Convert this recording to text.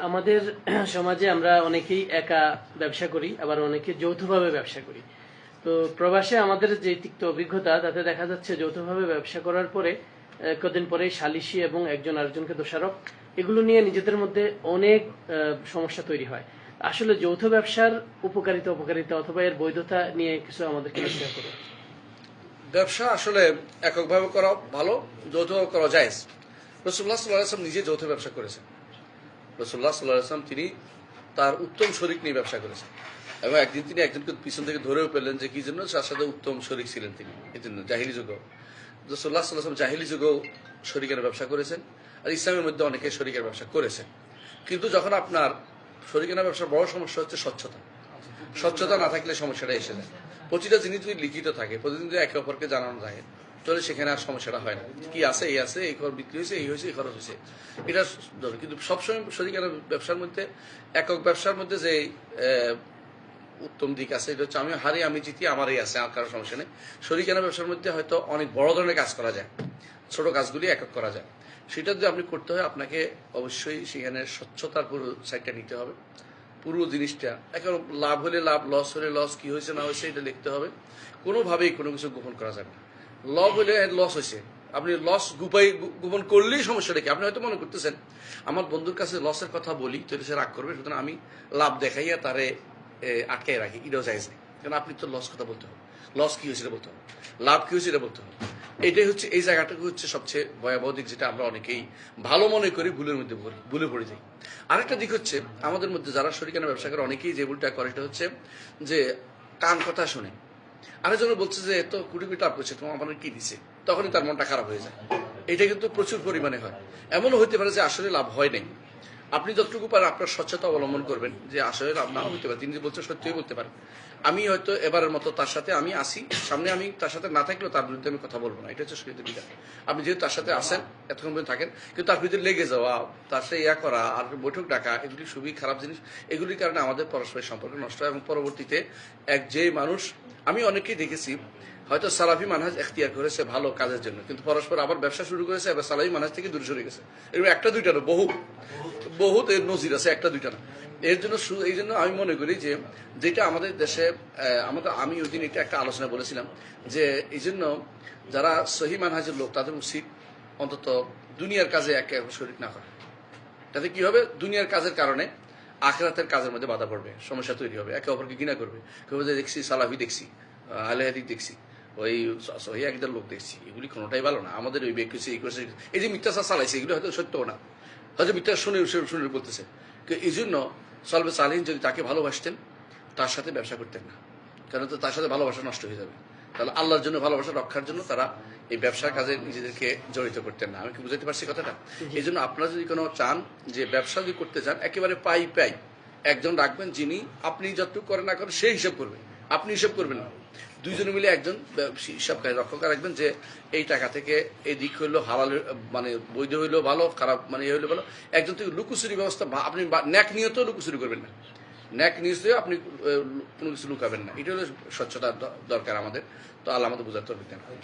আমাদের সমাজে আমরা অনেকেই একা ব্যবসা করি, আবার অনেকে যৌথভাবে ব্যবসা করি। তো প্রবাসে আমাদের যে তিক্ত অভিজ্ঞতা, তাতে দেখা যাচ্ছে যৌথভাবে ব্যবসা করার পরে কদিন পরেই সালিশি এবং একজন আরেকজনকে দোষারোপ, এগুলো নিয়ে নিজেদের মধ্যে অনেক সমস্যা তৈরি হয়। আসলে যৌথ ব্যবসার উপকারিতা অপকারিতা অথবা এর বৈধতা নিয়ে কিছু আমাদেরকে শেয়ার করুন। ব্যবসা আসলে এককভাবে করা ভালো, যৌথভাবে করা যায়। রাসূলুল্লাহ সাল্লাল্লাহু আলাইহি ওয়াসাল্লাম নিজে যৌথ ব্যবসা করেছেন। রাসূলুল্লাহ সাল্লাল্লাহু আলাইহি ওয়াসাল্লাম তিনি তার উত্তম শরীক নিয়ে ব্যবসা করেছেন, এবং একদিন তিনি একজনকে পিছন থেকে ধরেও পেলেন যে কি জন্য, তার সাথে উত্তম শরীক ছিলেন তিনি। এই জন্য জাহিলি যুগেও রাসূলুল্লাহ সাল্লাল্লাহু আলাইহি ওয়াসাল্লাম জাহিলি যুগেও শরীকের ব্যবসা করেছেন, আর ইসলামের মধ্যে অনেকে শরীকের ব্যবসা করেছেন। কিন্তু যখন আপনার শরীকের ব্যবসার বড় সমস্যা হচ্ছে স্বচ্ছতা না থাকলে সমস্যাটা এসে যায়। প্রতিটা জিনিস যদি লিখিত থাকে, প্রতিদিন যদি একে অপরকে জানানো যায়, তাহলে সেখানে আর সমস্যাটা হয় না। কি আছে, এই আছে, এই খরচ বিক্রি হয়েছে, এই হয়েছে, এই খরচ হয়েছে, এটা ধরো। কিন্তু সবসময় শরীকের ব্যবসার মধ্যে, একক ব্যবসার মধ্যে যে উত্তম দিক আছে, এটা হচ্ছে আমি হারি আমি জিতি, আমারই আছে, আর কারো সমস্যা নেই। শরীকের ব্যবসার মধ্যে হয়তো অনেক বড় ধরনের কাজ করা যায়, ছোট কাজগুলি একক করা যায়। সেটা যদি আপনি করতে হয়, আপনাকে অবশ্যই সেখানে স্বচ্ছতার পুরো সাইডটা নিতে হবে। পুরো জিনিসটা একেবারে লাভ হলে লাভ, লস হলে লস, কি হয়েছে না হয়েছে এটা লিখতে হবে। কোনোভাবেই কোনো কিছু গোপন করা যাবে না। লাভ হলে লস হয়েছে, আপনি লস গোপন করলেই সমস্যা রেখে আপনি হয়তো মনে করতেছেন আমার বন্ধুর কাছে লসের কথা বলি তো সে রাগ করবে, সুতরাং আমি লাভ দেখাইয়া তারে আটকাই রাখি, এটাও চাইজ নেই। কারণ আপনি তো লস কথা বলতে হবে, লস কি হয়েছে এটা বলতে হবে, লাভ কি হয়েছে এটা বলতে হবে। এটাই হচ্ছে, এই জায়গাটাকে হচ্ছে সবচেয়ে ভয়াবহ দিক, যেটা আমরা অনেকেই ভালো মনে করি ভুলের মধ্যে ভুলে পড়ে যাই। আরেকটা দিক হচ্ছে, আমাদের মধ্যে যারা শরীকানা ব্যবসা করে অনেকেই যে ভুলটা করে, সেটা হচ্ছে যে কান কথা শুনে আরেকজন বলছে যে এত কোটি কোটি লাভ করছে, তোমার আমার কি দিচ্ছে, তখনই তার মনটা খারাপ হয়ে যায়। এটা কিন্তু প্রচুর পরিমাণে হয়। এমনও হইতে পারে যে আসলে লাভ হয় নাই। আপনি যতটুকু পারেন আপনার স্বচ্ছতা অবলম্বন করবেন, যে আসলে লাভ নাও হইতে পারে, তিনি যে বলছেন সত্যিই বলতে পারেন। আমি হয়তো এবারের মতো তার সাথে আমি আসি, সামনে আমি তার সাথে না থাকলেও তার বিরুদ্ধে আমি কথা বলবো না। এটা হচ্ছে শরীয়তের বিধান। আপনি যেহেতু তার সাথে আসেন, এতক্ষণ পর্যন্ত থাকেন, কিন্তু তার ভিতরে লেগে যাওয়া, তার সাথে ইয়া করা আর বৈঠক ডাকা, এগুলি খুবই খারাপ জিনিস। এগুলির কারণে আমাদের পারস্পরিক সম্পর্ক নষ্ট হয়, এবং পরবর্তীতে যে মানুষ, আমি অনেকেই দেখেছি হয়তো সালাফি মানহাজ এখতিয়ার করেছে ভালো কাজের জন্য, কিন্তু পরস্পর আবার ব্যবসা শুরু করেছে, এবার সালাফি মানহাজ থেকে দূরে সরে গেছে। এগুলো একটা দুইটা না, বহুত এর নজির আছে, একটা দুইটা না। এই জন্য আমি মনে করি যে যেটা আমাদের দেশে আমি ওই দিন একটা আলোচনা বলেছিলাম যে এই জন্য যারা সহি মানহাজের লোক, তাদের উচিত অন্তত দুনিয়ার কাজে একে শরীক না করে। তাতে কি হবে, দুনিয়ার কাজের কারণে আখিরাতের কাজের মধ্যে বাধা পড়বে, সমস্যা তৈরি হবে, একে অপরকে ঘৃণা করবে। কেউ যে দেখছি সালাফি দেখছি, আহলে হাদিস দেখছি, ওই সহি একদল লোক দেখছি, এগুলি কোনোটাই ভালো না। আমাদের ওই ব্যক্তি এই করছে, এই যে মিথ্যাচার চালাইছে, এগুলো হয়তো সত্যও না, হয়তো মিথ্যা শুনে বলতেছে। এই জন্য সলবে সালিহীন যদি তাকে ভালোবাসতেন, তার সাথে ব্যবসা করতেন না, কারণ তো তার সাথে ভালোবাসা নষ্ট হয়ে যাবে। তাহলে আল্লাহর জন্য, ভালোবাসা রক্ষার জন্য তারা এই ব্যবসার কাজে নিজেদেরকে জড়িত করতেন না। আমি কি বুঝাতে পারছি কথাটা? এই জন্য আপনারা যদি কোনো চান যে ব্যবসা যদি করতে চান, একেবারে পাই একজন রাখবেন, যিনি আপনি যতটুকু করেন না করেন সেই হিসাব করবেন, আপনি হিসাব করবেন না। দুইজনে মিলে একজন হিসাব রক্ষক রাখবেন, যে এই টাকা থেকে এই দিক হইলো হালাল, মানে বৈধ হইলো ভালো, খারাপ মানে এ হইলো ভালো। একজন থেকে লুকোচুরি ব্যবস্থা, আপনি ন্যাক নিয়তেও লুকোচুরি করবেন না, ন্যাক নিয়তে আপনি কোনো কিছু লুকাবেন না। এটা হলো স্বচ্ছতা দরকার আমাদের। তো আল্লাহ আমাদের বোঝার তৌফিক দান করুন।